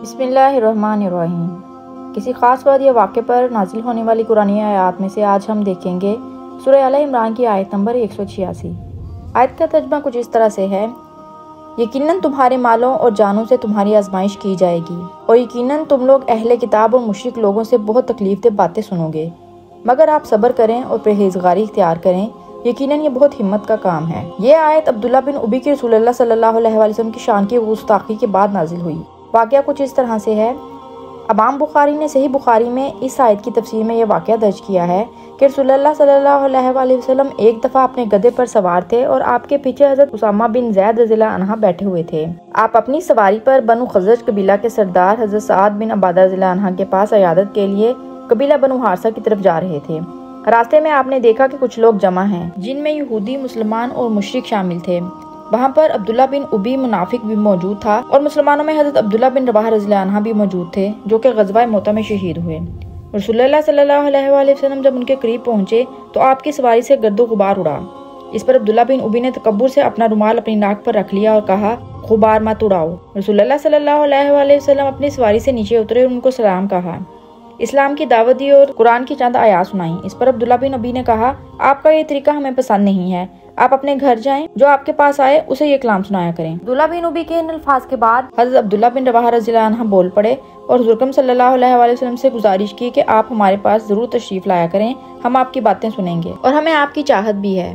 बिस्मिल्लाहिर्रहमानिर्रहीम। किसी ख़ास बात या वाक़े पर नाजिल होने वाली कुरानी आयत में से आज हम देखेंगे सूरह आल इमरान की आयत नंबर 186। आयत का तर्जुमा कुछ इस तरह से है, यकीनन तुम्हारे मालों और जानों से तुम्हारी आजमाइश की जाएगी और यकीनन तुम लोग अहले किताब और मुशरिक लोगों से बहुत तकलीफ बातें सुनोगे, मगर आप सब्र करें और परहेज़गारी इख्तियार करें, यकीनन ये बहुत हिम्मत का काम है। ये आयत अब्दुल्ला बिन उबी की रसूलुल्लाह सल्लल्लाहु अलैहि वसल्लम की शान की गुस्ताखी के बाद नाजिल हुई। वाक़या कुछ इस तरह से है, इमाम बुखारी ने सही बुखारी में इस आयत की तफसीर में यह वाक़या दर्ज किया है कि रसूलुल्लाह सल्लल्लाहु अलैहि वसल्लम एक दफ़ा अपने गधे पर सवार थे और आपके पीछे हज़रत उसामा बिन ज़ैद रज़ियल्लाहु अन्हु बैठे हुए थे। आप अपनी सवारी पर बनु खज़रज कबीला के सरदार हज़रत साद बिन अबादा रज़ियल्लाहु अन्हु के पास इयादत के लिए कबीला बनु हारसा की तरफ जा रहे थे। रास्ते में आपने देखा कि कुछ लोग जमा हैं, जिनमें यहूदी, मुसलमान और मुशरिक शामिल थे। वहाँ पर अब्दुल्ला बिन उबी मुनाफिक भी मौजूद था और मुसलमानों में हज़रत अब्दुल्ला बिन रवाह रज़ियल्लाहु अन्हु भी मौजूद थे, जो कि ग़ज़वा मोता में शहीद हुए। रसूलुल्लाह सल्लल्लाहु अलैहि वसल्लम जब उनके करीब पहुँचे तो आपकी सवारी से गर्दो गुबार उड़ा। इस पर अब्दुल्ला बिन उबी ने तकब्बुर से अपना रुमाल अपनी नाक पर रख लिया और कहा, गुबार मत उड़ाओ। रसूलुल्लाह सल्लल्लाहु अलैहि वसल्लम अपनी सवारी से नीचे उतरे और उनको सलाम कहा, इस्लाम की दावत दी और कुरान की चंद आयात सुनाई। इस पर अब्दुल्ला बिन उबी ने कहा, आपका ये तरीका हमें पसंद नहीं है, आप अपने घर जाएं, जो आपके पास आए उसे ये कलाम सुनाया करें। अब्दुल्ला बिन उबी के इन अल्फाज के बाद हज़रत अब्दुल्ला बिन रवाह रज़ियल्लाहु अन्हु बोल पड़े और हुज़ूर अकरम सल्लल्लाहु अलैहि वसल्लम से गुजारिश की कि आप हमारे पास जरूर तशरीफ लाया करें, हम आपकी बातें सुनेंगे और हमें आपकी चाहत भी है।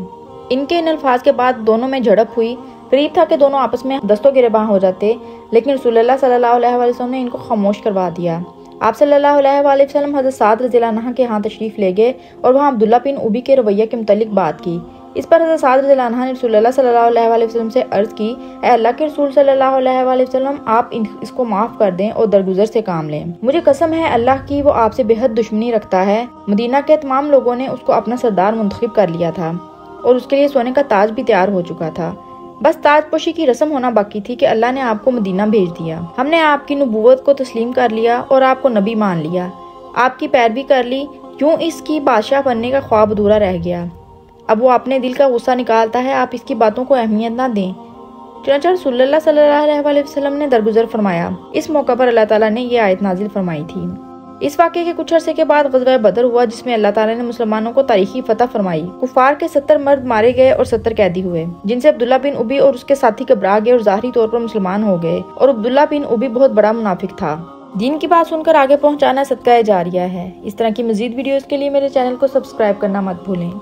इनके इन अल्फाज के बाद दोनों में झड़प हुई। करीब था कि दोनों आपस में दस्तों गिरेबान हो जाते, लेकिन रसूलुल्लाह सल्लल्लाहु अलैहि वसल्लम ने इनको खामोश करवा दिया। आप सल्लल्लाहु अलैहि वसल्लम हज़रत साद रज़ियल्लाहु अन्हु के यहाँ तशरीफ ले गए और वहाँ अब्दुल्ला बिन उबी के रवैये के मुतालिक बात की। इस पर हज़रत साद रज़ियल्लाहु अन्हु ने रसूलुल्लाह सल्लल्लाहु अलैहि वसल्लम से अर्ज़ की, ऐ अल्लाह के रसूल सल्लल्लाहु अलैहि वसल्लम, आप इसको माफ़ कर दें और दरगुजर से काम लें। मुझे कसम है अल्लाह की, वो आपसे बेहद दुश्मनी रखता है। मदीना के तमाम लोगों ने उसको अपना सरदार मुंतखब कर लिया था और उसके लिए सोने का ताज भी तैयार हो चुका था। बस ताजपोशी की रस्म होना बाकी थी कि अल्लाह ने आपको मदीना भेज दिया। हमने आपकी नबूवत को तस्लीम कर लिया और आपको नबी मान लिया, आपकी पैरवी कर ली। यूं इसकी बादशाह बनने का ख्वाब अधूरा रह गया। अब वो अपने दिल का गुस्सा निकालता है, आप इसकी बातों को अहमियत ना दें। चुनांचे रसूलुल्लाह सल्लल्लाहु अलैहि वसल्लम ने दरगुजर फरमाया। इस मौका पर अल्लाह ताला ने ये आयत नाजिल फरमाई थी। इस वाक़े के कुछ अरसे के बाद ग़ज़वा बदर हुआ, जिसमें अल्लाह ताला ने मुसलमानों को तारीखी फतह फरमाई। कुफार के 70 मर्द मारे गए और 70 कैदी हुए, जिनसे अब्दुल्ला बिन उबी और उसके साथी घबरा गए और ज़ाहिरी तौर पर मुसलमान हो गए। और अब्दुल्ला बिन उबी बहुत बड़ा मुनाफिक था। दीन की बात सुनकर आगे पहुँचाना सदका जारिया है। इस तरह की मज़ीद वीडियोज़ के लिए मेरे चैनल को सब्सक्राइब करना मत भूलें।